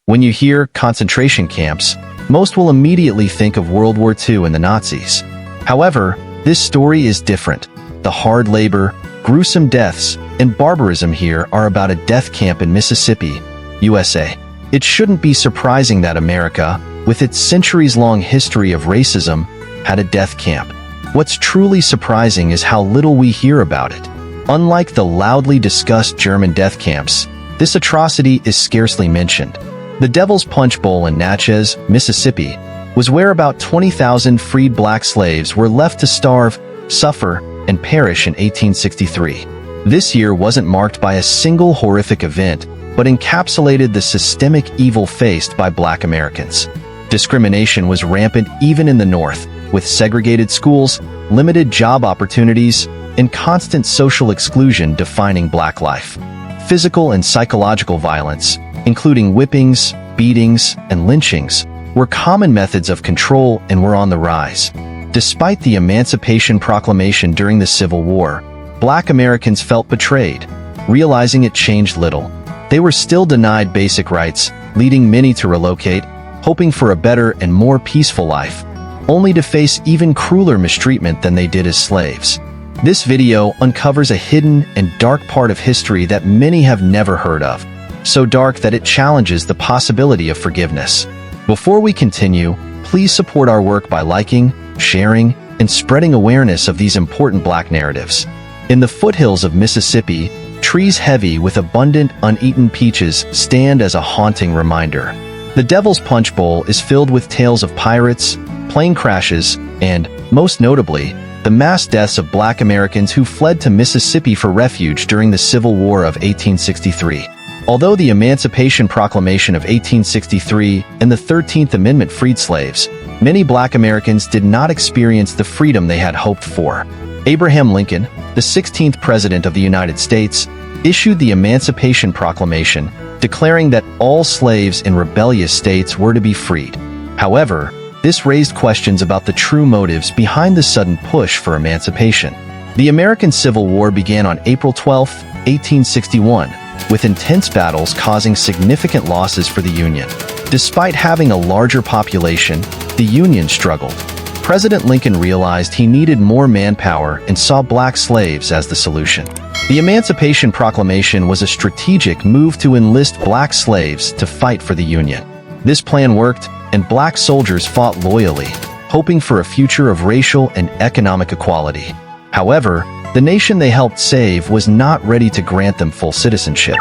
When you hear concentration camps, most will immediately think of World War II and the Nazis. However, this story is different. The hard labor, gruesome deaths, and barbarism here are about a death camp in Mississippi, USA. It shouldn't be surprising that America, with its centuries-long history of racism, had a death camp. What's truly surprising is how little we hear about it. Unlike the loudly discussed German death camps, this atrocity is scarcely mentioned. The Devil's Punch Bowl in Natchez, Mississippi, was where about 20,000 freed black slaves were left to starve, suffer, and perish in 1863. This year wasn't marked by a single horrific event, but encapsulated the systemic evil faced by black Americans. Discrimination was rampant even in the North, with segregated schools, limited job opportunities, and constant social exclusion defining black life. Physical and psychological violence, including whippings, beatings, and lynchings, were common methods of control and were on the rise. Despite the Emancipation Proclamation during the Civil War, black Americans felt betrayed, realizing it changed little. They were still denied basic rights, leading many to relocate, hoping for a better and more peaceful life, only to face even crueler mistreatment than they did as slaves. This video uncovers a hidden and dark part of history that many have never heard of, so dark that it challenges the possibility of forgiveness. Before we continue, please support our work by liking, sharing, and spreading awareness of these important black narratives. In the foothills of Mississippi, trees heavy with abundant, uneaten peaches stand as a haunting reminder. The Devil's Punch Bowl is filled with tales of pirates, plane crashes, and, most notably, the mass deaths of black Americans who fled to Mississippi for refuge during the Civil War of 1863. Although the Emancipation Proclamation of 1863 and the 13th Amendment freed slaves, many black Americans did not experience the freedom they had hoped for. Abraham Lincoln, the 16th President of the United States, issued the Emancipation Proclamation, declaring that all slaves in rebellious states were to be freed. However, this raised questions about the true motives behind the sudden push for emancipation. The American Civil War began on April 12, 1861, with intense battles causing significant losses for the Union. Despite having a larger population, the Union struggled. President Lincoln realized he needed more manpower and saw black slaves as the solution. The Emancipation Proclamation was a strategic move to enlist black slaves to fight for the Union. This plan worked, and black soldiers fought loyally, hoping for a future of racial and economic equality. However, the nation they helped save was not ready to grant them full citizenship.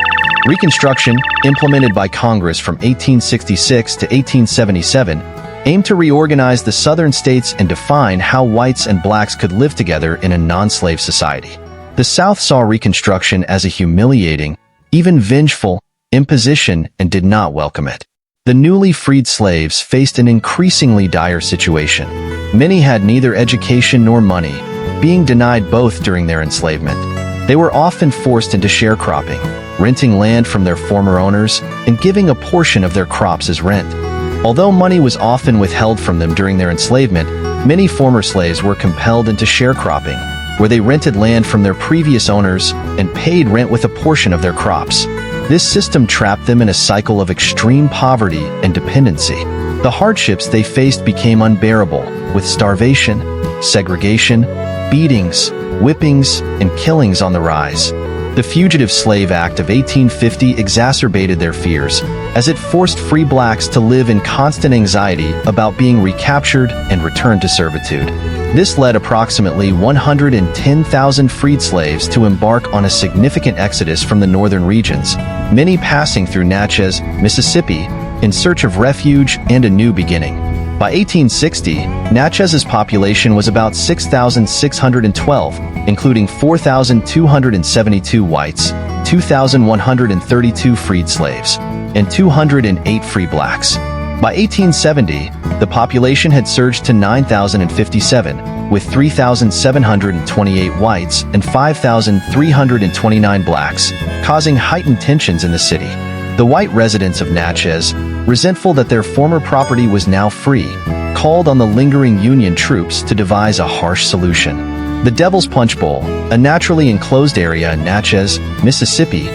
Reconstruction, implemented by Congress from 1866 to 1877, aimed to reorganize the southern states and define how whites and blacks could live together in a non-slave society. The South saw Reconstruction as a humiliating, even vengeful, imposition and did not welcome it. The newly freed slaves faced an increasingly dire situation. Many had neither education nor money, being denied both during their enslavement. They were often forced into sharecropping, renting land from their former owners and giving a portion of their crops as rent. Although money was often withheld from them during their enslavement, many former slaves were compelled into sharecropping, where they rented land from their previous owners and paid rent with a portion of their crops. This system trapped them in a cycle of extreme poverty and dependency. The hardships they faced became unbearable, with starvation, segregation, beatings, whippings, and killings on the rise. The Fugitive Slave Act of 1850 exacerbated their fears, as it forced free blacks to live in constant anxiety about being recaptured and returned to servitude. This led approximately 110,000 freed slaves to embark on a significant exodus from the northern regions, many passing through Natchez, Mississippi, in search of refuge and a new beginning. By 1860, Natchez's population was about 6,612, including 4,272 whites, 2,132 freed slaves, and 208 free blacks. By 1870, the population had surged to 9,057, with 3,728 whites and 5,329 blacks, causing heightened tensions in the city. The white residents of Natchez, resentful that their former property was now free, called on the lingering Union troops to devise a harsh solution. The Devil's Punch Bowl, a naturally enclosed area in Natchez, Mississippi,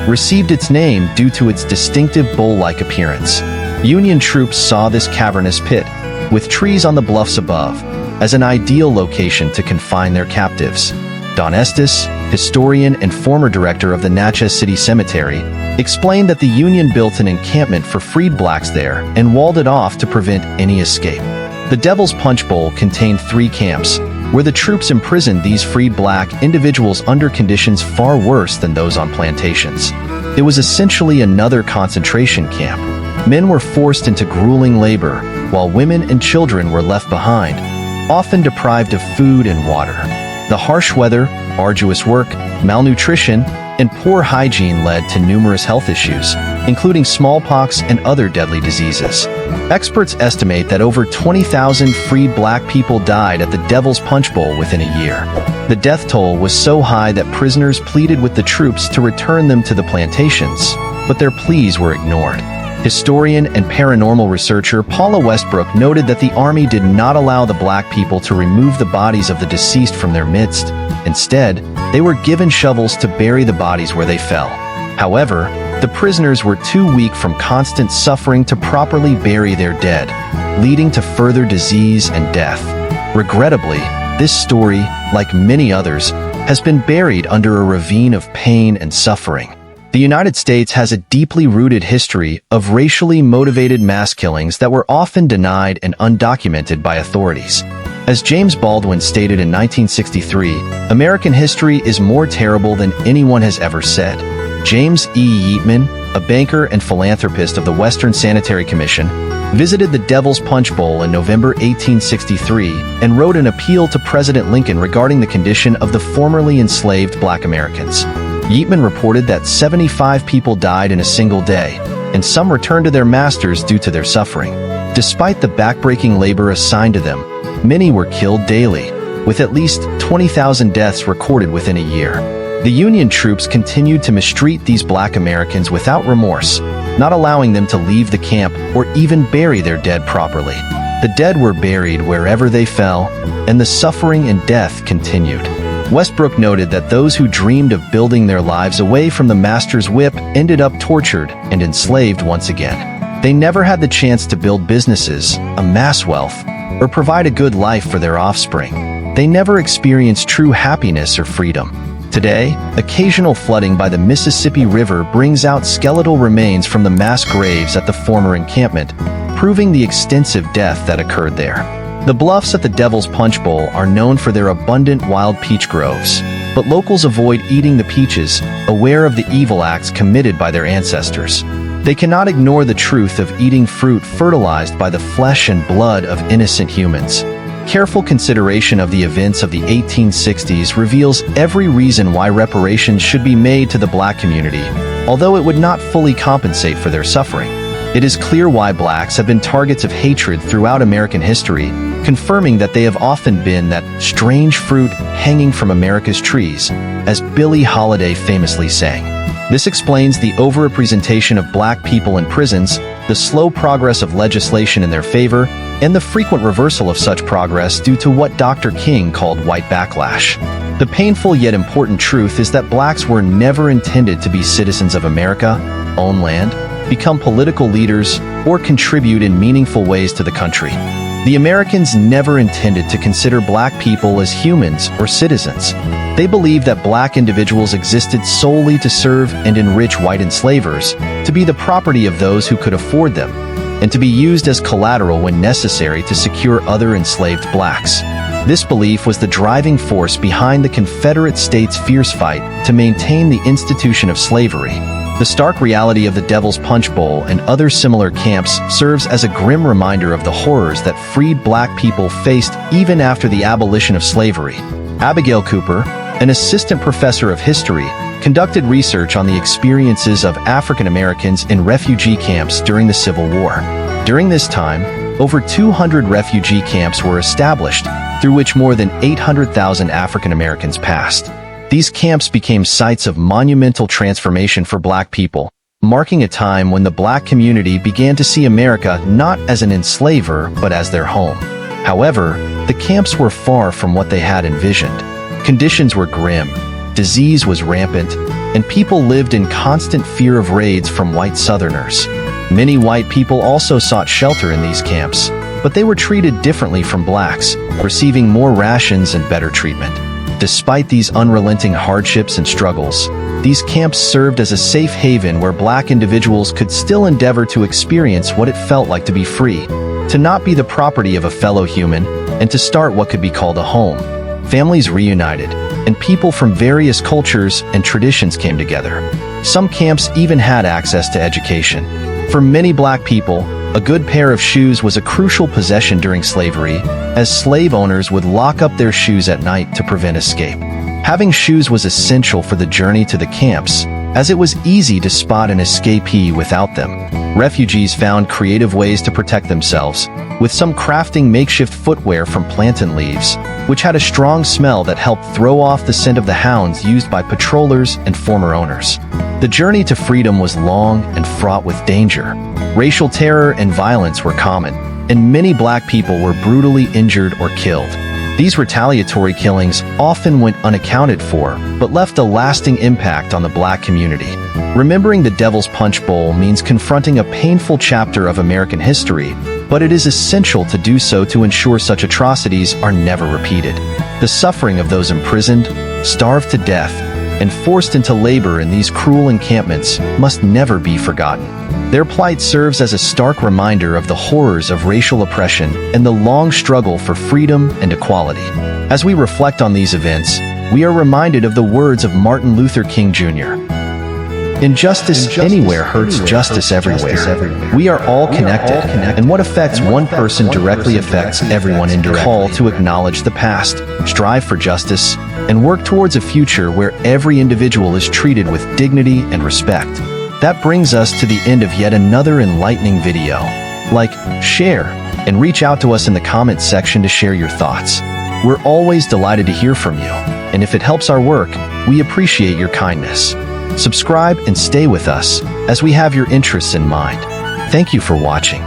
received its name due to its distinctive bowl-like appearance. Union troops saw this cavernous pit, with trees on the bluffs above, as an ideal location to confine their captives. Don Estes, historian and former director of the Natchez City Cemetery, explained that the Union built an encampment for freed blacks there and walled it off to prevent any escape. The Devil's Punch Bowl contained 3 camps, where the troops imprisoned these freed black individuals under conditions far worse than those on plantations. It was essentially another concentration camp. Men were forced into grueling labor, while women and children were left behind, often deprived of food and water. The harsh weather, arduous work, malnutrition, and poor hygiene led to numerous health issues, including smallpox and other deadly diseases. Experts estimate that over 20,000 freed black people died at the Devil's Punch Bowl within a year. The death toll was so high that prisoners pleaded with the troops to return them to the plantations, but their pleas were ignored. Historian and paranormal researcher Paula Westbrook noted that the Army did not allow the black people to remove the bodies of the deceased from their midst. Instead, they were given shovels to bury the bodies where they fell. However, the prisoners were too weak from constant suffering to properly bury their dead, leading to further disease and death. Regrettably, this story, like many others, has been buried under a ravine of pain and suffering. The United States has a deeply rooted history of racially motivated mass killings that were often denied and undocumented by authorities. As James Baldwin stated in 1963, American history is more terrible than anyone has ever said. James E. Yeatman, a banker and philanthropist of the Western Sanitary Commission, visited the Devil's Punch Bowl in November 1863 and wrote an appeal to President Lincoln regarding the condition of the formerly enslaved black Americans. Yeatman reported that 75 people died in a single day, and some returned to their masters due to their suffering. Despite the backbreaking labor assigned to them, many were killed daily, with at least 20,000 deaths recorded within a year. The Union troops continued to mistreat these black Americans without remorse, not allowing them to leave the camp or even bury their dead properly. The dead were buried wherever they fell, and the suffering and death continued. Westbrook noted that those who dreamed of building their lives away from the master's whip ended up tortured and enslaved once again. They never had the chance to build businesses, amass wealth, or provide a good life for their offspring. They never experienced true happiness or freedom. Today, occasional flooding by the Mississippi River brings out skeletal remains from the mass graves at the former encampment, proving the extensive death that occurred there. The bluffs at the Devil's Punch Bowl are known for their abundant wild peach groves, but locals avoid eating the peaches, aware of the evil acts committed by their ancestors. They cannot ignore the truth of eating fruit fertilized by the flesh and blood of innocent humans. Careful consideration of the events of the 1860s reveals every reason why reparations should be made to the black community, although it would not fully compensate for their suffering. It is clear why blacks have been targets of hatred throughout American history, confirming that they have often been that strange fruit hanging from America's trees, as Billie Holiday famously sang. This explains the overrepresentation of black people in prisons, the slow progress of legislation in their favor, and the frequent reversal of such progress due to what Dr. King called white backlash. The painful yet important truth is that blacks were never intended to be citizens of America, own land, become political leaders, or contribute in meaningful ways to the country. The Americans never intended to consider black people as humans or citizens. They believed that black individuals existed solely to serve and enrich white enslavers, to be the property of those who could afford them, and to be used as collateral when necessary to secure other enslaved blacks. This belief was the driving force behind the Confederate States' fierce fight to maintain the institution of slavery. The stark reality of the Devil's Punch Bowl and other similar camps serves as a grim reminder of the horrors that freed black people faced even after the abolition of slavery. Abigail Cooper, an assistant professor of history, conducted research on the experiences of African Americans in refugee camps during the Civil War. During this time, over 200 refugee camps were established, through which more than 800,000 African Americans passed. These camps became sites of monumental transformation for black people, marking a time when the black community began to see America not as an enslaver but as their home. However, the camps were far from what they had envisioned. Conditions were grim, disease was rampant, and people lived in constant fear of raids from white Southerners. Many white people also sought shelter in these camps, but they were treated differently from blacks, receiving more rations and better treatment. Despite these unrelenting hardships and struggles, these camps served as a safe haven where black individuals could still endeavor to experience what it felt like to be free, to not be the property of a fellow human, and to start what could be called a home. Families reunited, and people from various cultures and traditions came together. Some camps even had access to education. For many black people, a good pair of shoes was a crucial possession during slavery, as slave owners would lock up their shoes at night to prevent escape. Having shoes was essential for the journey to the camps, as it was easy to spot an escapee without them. Refugees found creative ways to protect themselves, with some crafting makeshift footwear from plantain leaves, which had a strong smell that helped throw off the scent of the hounds used by patrollers and former owners. The journey to freedom was long and fraught with danger. Racial terror and violence were common, and many black people were brutally injured or killed. These retaliatory killings often went unaccounted for, but left a lasting impact on the black community. Remembering the Devil's Punch Bowl means confronting a painful chapter of American history, but it is essential to do so to ensure such atrocities are never repeated. The suffering of those imprisoned, starved to death, and forced into labor in these cruel encampments must never be forgotten. Their plight serves as a stark reminder of the horrors of racial oppression and the long struggle for freedom and equality. As we reflect on these events, we are reminded of the words of Martin Luther King Jr. Injustice anywhere hurts justice everywhere. We are all connected, and what affects one person directly affects everyone indirectly. Call to acknowledge the past, strive for justice, and work towards a future where every individual is treated with dignity and respect. That brings us to the end of yet another enlightening video. Like, share, and reach out to us in the comments section to share your thoughts. We're always delighted to hear from you, and if it helps our work, we appreciate your kindness. Subscribe and stay with us, as we have your interests in mind. Thank you for watching.